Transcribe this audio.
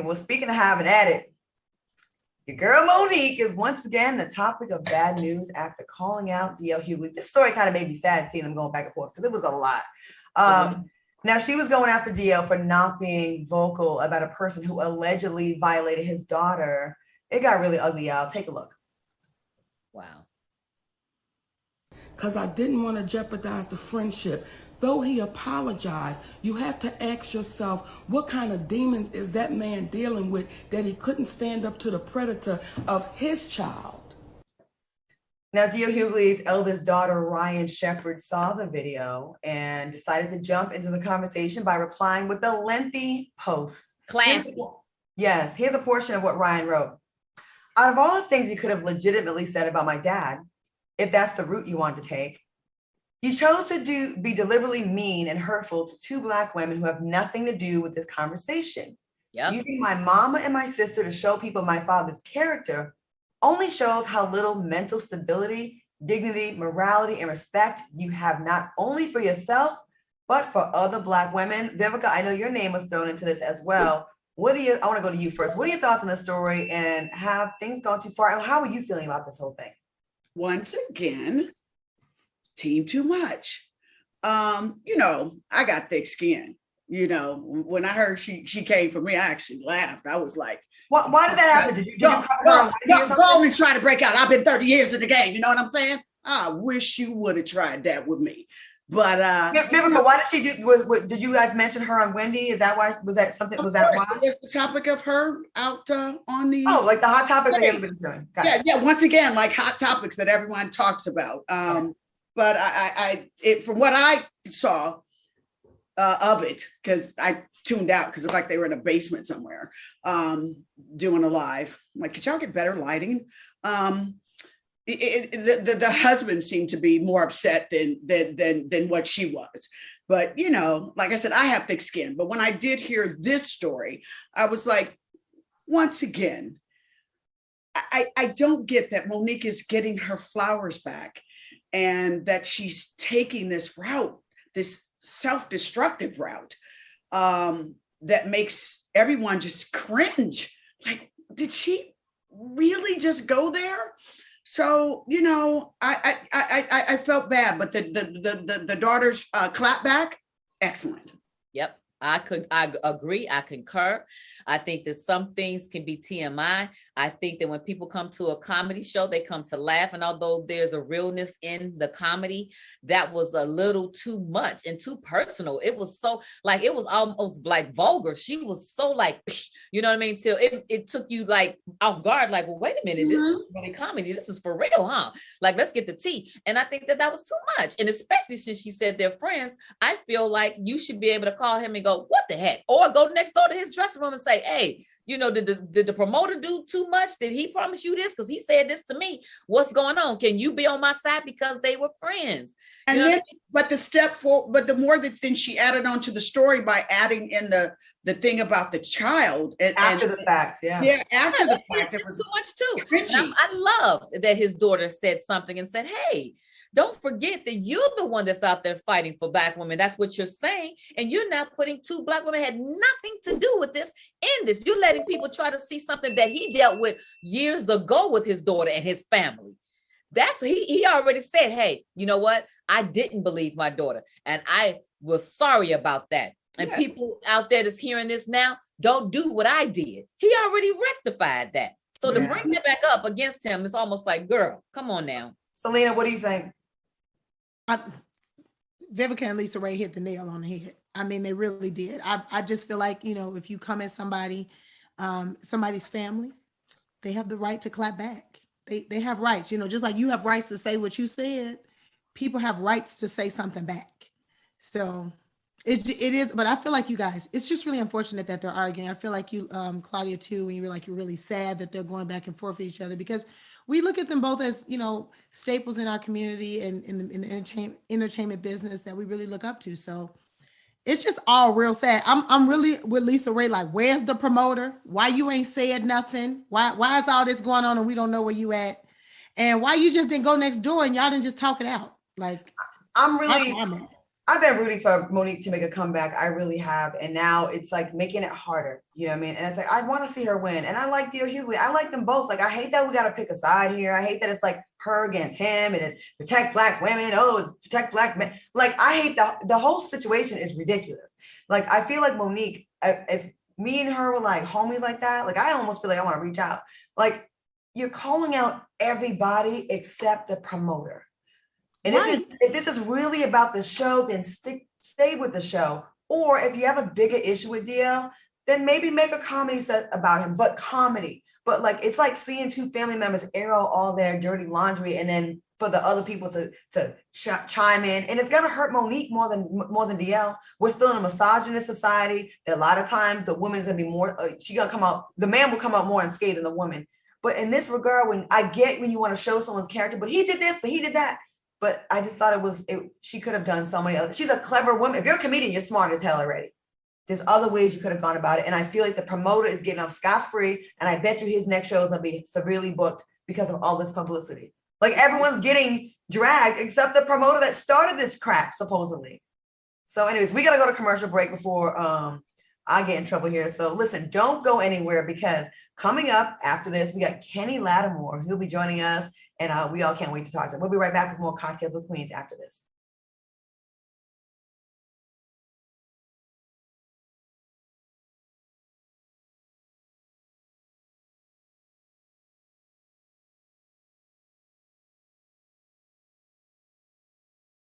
well, speaking of having at it, your girl Monique is once again the topic of bad news after calling out DL Hughley. This story kind of made me sad seeing them going back and forth because it was a lot. Now, she was going after DL for not being vocal about a person who allegedly violated his daughter. It got really ugly, y'all. Take a look. Wow. Because I didn't want to jeopardize the friendship. Though he apologized, you have to ask yourself, what kind of demons is that man dealing with that he couldn't stand up to the predator of his child? Now, DL Hughley's eldest daughter, Ryan Shepherd, saw the video and decided to jump into the conversation by replying with a lengthy post. Classy. Yes, here's a portion of what Ryan wrote. Out of all the things you could have legitimately said about my dad, if that's the route you want to take, you chose to be deliberately mean and hurtful to two Black women who have nothing to do with this conversation. Yep. Using my mama and my sister to show people my father's character only shows how little mental stability, dignity, morality, and respect you have not only for yourself, but for other Black women. Vivica, I know your name was thrown into this as well. I want to go to you first. What are your thoughts on this story, and have things gone too far? And how are you feeling about this whole thing? Once again, team too much. You know, I got thick skin. You know, when I heard she came for me, I actually laughed. I was like, why did that happen? Did you go on and try to break out. I've been 30 years in the game. You know what I'm saying? I wish you would have tried that with me. But Vivica, why did she do? Did you guys mention her on Wendy? Is that why? Was that something? Was that why? It's the topic of her out on the. Oh, like the hot topics that everybody's doing. Yeah. Once again, like hot topics that everyone talks about. But from what I saw of it, because I tuned out because it's like they were in a basement somewhere doing a live. I'm like, could y'all get better lighting? The husband seemed to be more upset than what she was. But, you know, like I said, I have thick skin. But when I did hear this story, I was like, once again, I don't get that Monique is getting her flowers back and that she's taking this route, this self-destructive route that makes everyone just cringe. Like, did she really just go there? So, you know, I felt bad, but the daughter's clap back, excellent. Yep. I agree. I concur. I think that some things can be TMI. I think that when people come to a comedy show, they come to laugh. And although there's a realness in the comedy, that was a little too much and too personal. It was so like, it was almost like vulgar. She was so like, you know what I mean? Till it took you like off guard, like, well, wait a minute, this is really comedy. This is for real, huh? Like, let's get the tea. And I think that was too much. And especially since she said they're friends, I feel like you should be able to call him and go, what the heck? Or go next door to his dressing room and say, hey, you know, did the promoter do too much? Did he promise you this? Because he said this to me. What's going on? Can you be on my side? Because they were friends. And then, but the more that she added on to the story by adding in the thing about the child. After the fact, yeah. Yeah, after the fact. It was so much too. I love that his daughter said something and said, hey, don't forget that you're the one that's out there fighting for Black women. That's what you're saying. And you're not putting two Black women had nothing to do with this in this. You're letting people try to see something that he dealt with years ago with his daughter and his family. That's he already said, hey, you know what? I didn't believe my daughter. And I was sorry about that. And yes. People out there that's hearing this now, don't do what I did. He already rectified that. So to bring that back up against him, it's almost like, girl, come on now. SYLEENA, what do you think? Vivica and LISARAYE hit the nail on the head. I mean, they really did. I just feel like, you know, if you come at somebody's family, they have the right to clap back. They have rights, you know, just like you have rights to say what you said, people have rights to say something back. So it is, but I feel like you guys, it's just really unfortunate that they're arguing. I feel like you, Claudia too, when you were like, you're really sad that they're going back and forth with each other, because we look at them both as, you know, staples in our community and in the entertainment business that we really look up to. So it's just all real sad. I'm really with LISARAYE, like, where's the promoter? Why you ain't said nothing? Why is all this going on and we don't know where you at? And why you just didn't go next door and y'all didn't just talk it out? Like, I'm I've been rooting for Monique to make a comeback. I really have. And now it's like making it harder. You know what I mean? And it's like, I want to see her win. And I like Hughley. I like them both. Like, I hate that we got to pick a side here. I hate that it's like her against him and it's protect Black women. Oh, it's protect Black men. Like, I hate the whole situation is ridiculous. Like, I feel like Monique, if me and her were like homies like that, like, I almost feel like I want to reach out. Like, you're calling out everybody except the promoter. And if this is really about the show, then stay with the show. Or if you have a bigger issue with DL, then maybe make a comedy set about him, but comedy. But like, it's like seeing two family members air out all their dirty laundry and then for the other people to chime in. And it's gonna hurt Monique more than DL. We're still in a misogynist society. A lot of times the woman's gonna be more, the man will come out more unscathed than the woman. But in this regard, when you want to show someone's character, but he did this, but he did that. But I just thought she could have done so many other. She's a clever woman. If you're a comedian, you're smart as hell already. There's other ways you could have gone about it. And I feel like the promoter is getting off scot-free. And I bet you his next show is going to be severely booked because of all this publicity. Like, everyone's getting dragged except the promoter that started this crap, supposedly. So anyways, we got to go to commercial break before I get in trouble here. So listen, don't go anywhere, because coming up after this, we got Kenny Lattimore. He'll be joining us. And we all can't wait to talk to him. We'll be right back with more Cocktails with Queens after this.